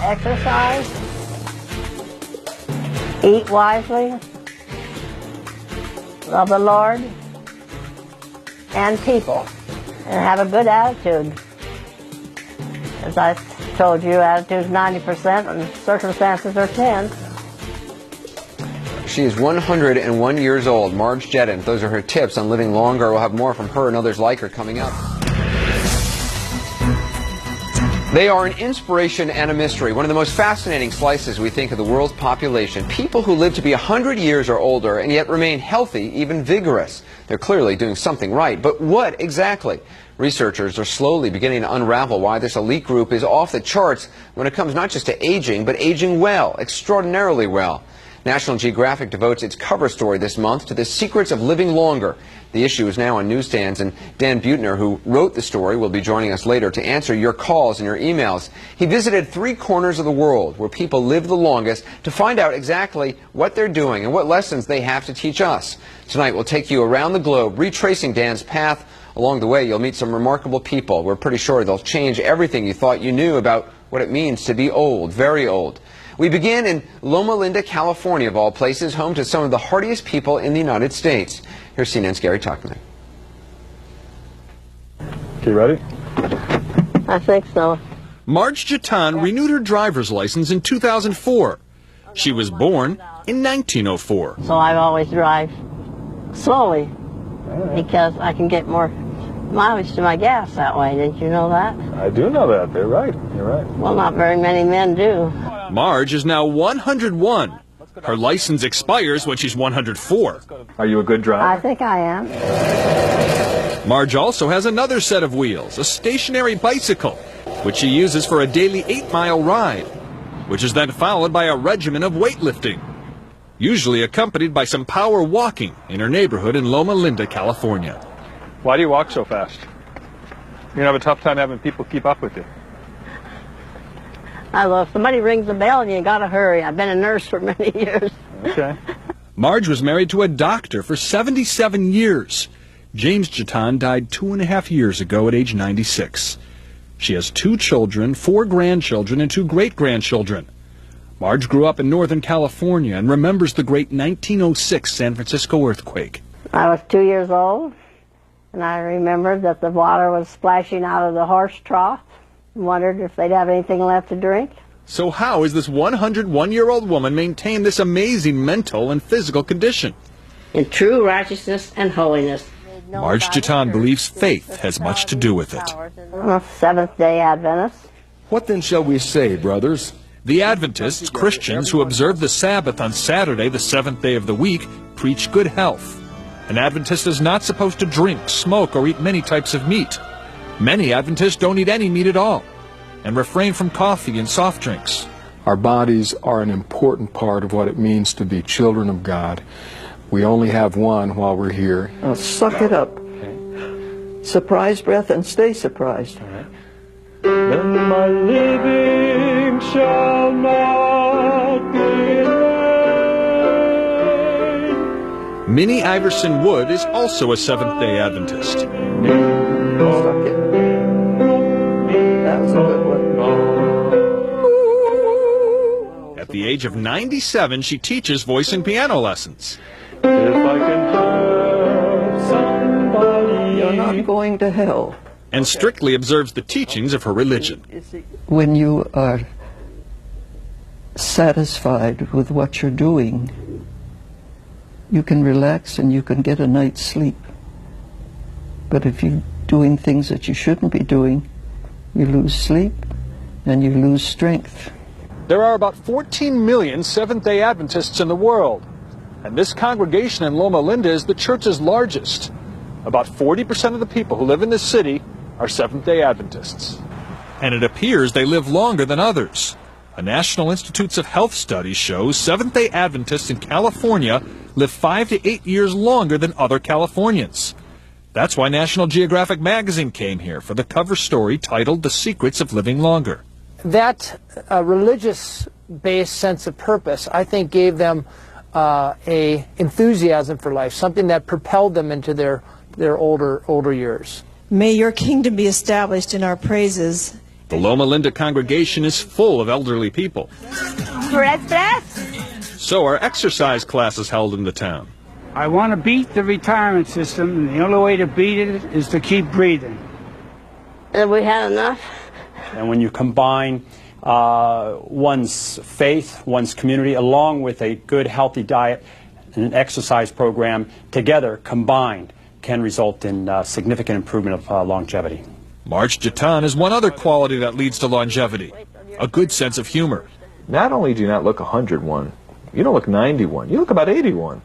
exercise, eat wisely, love the Lord and people, and have a good attitude. As I told you, attitude's 90% and circumstances are 10. She is 101 years old, Marge Jedden. Those are her tips on living longer. We'll have more from her and others like her coming up. They are an inspiration and a mystery. One of the most fascinating slices, we think, of the world's population. People who live to be 100 years or older and yet remain healthy, even vigorous. They're clearly doing something right. But what exactly? Researchers are slowly beginning to unravel why this elite group is off the charts when it comes not just to aging, but aging well, extraordinarily well. National Geographic devotes its cover story this month to the secrets of living longer. The issue is now on newsstands, and Dan Buettner, who wrote the story, will be joining us later to answer your calls and your emails. He visited 3 corners of the world where people live the longest to find out exactly what they're doing and what lessons they have to teach us. Tonight we'll take you around the globe, retracing Dan's path. Along the way, you'll meet some remarkable people. We're pretty sure they'll change everything you thought you knew about what it means to be old, very old. We begin in Loma Linda, California, of all places, home to some of the hardiest people in the United States. Here's CNN's Gary Tuchman. You ready? I think so. Marge Jedden renewed her driver's license in 2004. She was born in 1904. So I always drive slowly because I can get more mileage to my gas that way. Didn't you know that? I do know that. They're right. You're right. Well, not very many men do. Marge is now 101. Her license expires when she's 104. Are you a good driver? I think I am. Marge also has another set of wheels, a stationary bicycle, which she uses for a daily 8-mile ride, which is then followed by a regimen of weightlifting, usually accompanied by some power walking in her neighborhood in Loma Linda, California. Why do you walk so fast? You're going to have a tough time having people keep up with you. Well, if somebody rings the bell, you got to hurry. I've been a nurse for many years. Okay. Marge was married to a doctor for 77 years. James Jedden died 2.5 years ago at age 96. She has 2 children, 4 grandchildren, and 2 great-grandchildren. Marge grew up in Northern California and remembers the great 1906 San Francisco earthquake. I was 2 years old, and I remembered that the water was splashing out of the horse trough. Wondered if they'd have anything left to drink. So how is this 101-year-old woman maintain this amazing mental and physical condition? In true righteousness and holiness. Marge Jedden believes faith has much to do with it. I'm a Seventh-day Adventist. What then shall we say, brothers? The Adventists, Christians who observe the Sabbath on Saturday, the 7th day of the week, preach good health. An Adventist is not supposed to drink, smoke, or eat many types of meat. Many Adventists don't eat any meat at all and refrain from coffee and soft drinks. Our bodies are an important part of what it means to be children of God. We only have one while we're here. Now suck it up. Surprise breath and stay surprised. Then my living shall not be in vain. Minnie Iverson Wood is also a Seventh-day Adventist. Suck it. That was a good one. At the age of 97, she teaches voice and piano lessons. If I can have somebody. You're not going to hell. And strictly observes the teachings of her religion. When you are satisfied with what you're doing, you can relax and you can get a night's sleep. But if you're doing things that you shouldn't be doing, you lose sleep and you lose strength. There are about 14 million Seventh-day Adventists in the world, and this congregation in Loma Linda is the church's largest. About 40% of the people who live in this city are Seventh-day Adventists. And it appears they live longer than others. A National Institutes of Health study shows Seventh-day Adventists in California live 5 to 8 years longer than other Californians. That's why National Geographic magazine came here for the cover story titled The Secrets of Living Longer. That religious-based sense of purpose, I think, gave them a enthusiasm for life, something that propelled them into their older years. May your kingdom be established in our praises The Loma Linda congregation is full of elderly people. So are exercise classes held in the town. I want to beat the retirement system, and the only way to beat it is to keep breathing. Have we had enough? And when you combine one's faith, one's community, along with a good, healthy diet and an exercise program, together, combined, can result in significant improvement of longevity. Marge Jatan has one other quality that leads to longevity, a good sense of humor. Not only do you not look 101, you don't look 91, you look about 81.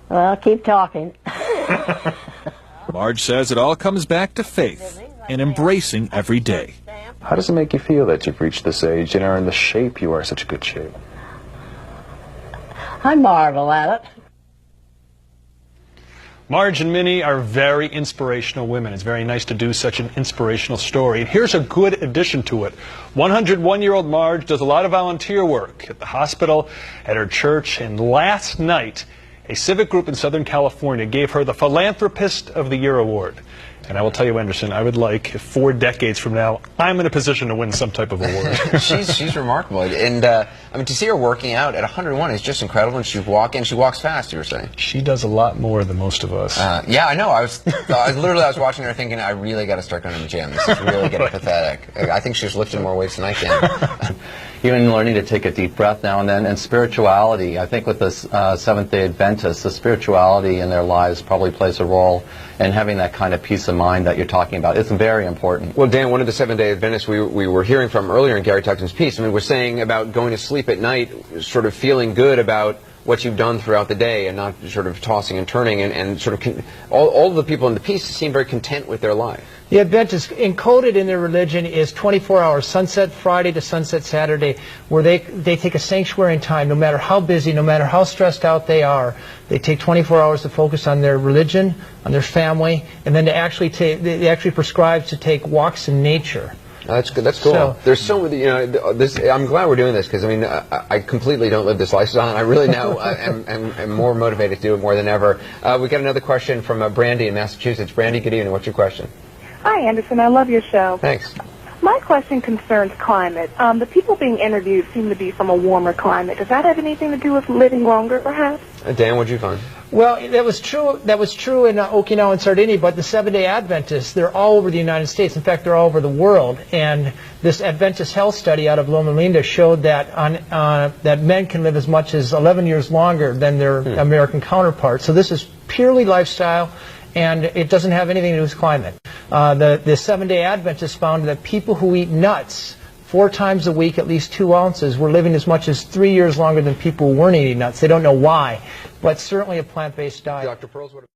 Well, keep talking. Marge says it all comes back to faith and embracing every day. How does it make you feel that you've reached this age and are in the shape you are, such a good shape? I marvel at it. Marge and Minnie are very inspirational women. It's very nice to do such an inspirational story. And here's a good addition to it. 101-year-old Marge does a lot of volunteer work at the hospital, at her church, and last night, a civic group in Southern California gave her the Philanthropist of the Year award. And I will tell you, Anderson, I would like, if 4 decades from now, I'm in a position to win some type of award. she's remarkable. And, I mean, to see her working out at 101 is just incredible. And she walks fast, you were saying. She does a lot more than most of us. Yeah, I know. I was watching her thinking, I really got to start going to the gym. This is really getting pathetic. I think she's lifting more weights than I can. Even learning to take a deep breath now and then, and spirituality. I think with the Seventh-day Adventists, the spirituality in their lives probably plays a role in having that kind of peace of mind that you're talking about. It's very important. Well, Dan, one of the Seventh-day Adventists we were hearing from earlier in Gary Tuckson's piece, I mean, was saying about going to sleep at night, sort of feeling good about what you've done throughout the day and not sort of tossing and turning, and sort of all the people in the piece seem very content with their life. The Adventists, encoded in their religion, is 24 hours, sunset Friday to sunset Saturday, where they take a sanctuary in time, no matter how busy, no matter how stressed out they are. They take 24 hours to focus on their religion, on their family, and then they actually prescribe to take walks in nature. That's good. That's cool. So, there's so many, I'm glad we're doing this, because I mean, I completely don't live this lifestyle, and I really now am more motivated to do it more than ever. We got another question from Brandy in Massachusetts. Brandy, good evening. What's your question? Hi, Anderson. I love your show. Thanks. My question concerns climate. The people being interviewed seem to be from a warmer climate. Does that have anything to do with living longer, perhaps? Dan, what did you find? Well, that was true in Okinawa and Sardinia, but the Seventh-day Adventists, they're all over the United States. In fact, they're all over the world. And this Adventist health study out of Loma Linda showed that that men can live as much as 11 years longer than their American counterparts. So this is purely lifestyle, and it doesn't have anything to do with climate. The Seventh-day Adventists found that people who eat nuts 4 times a week, at least 2 ounces, were living as much as 3 years longer than people who weren't eating nuts. They don't know why, but certainly a plant-based diet. Dr. Pearls, what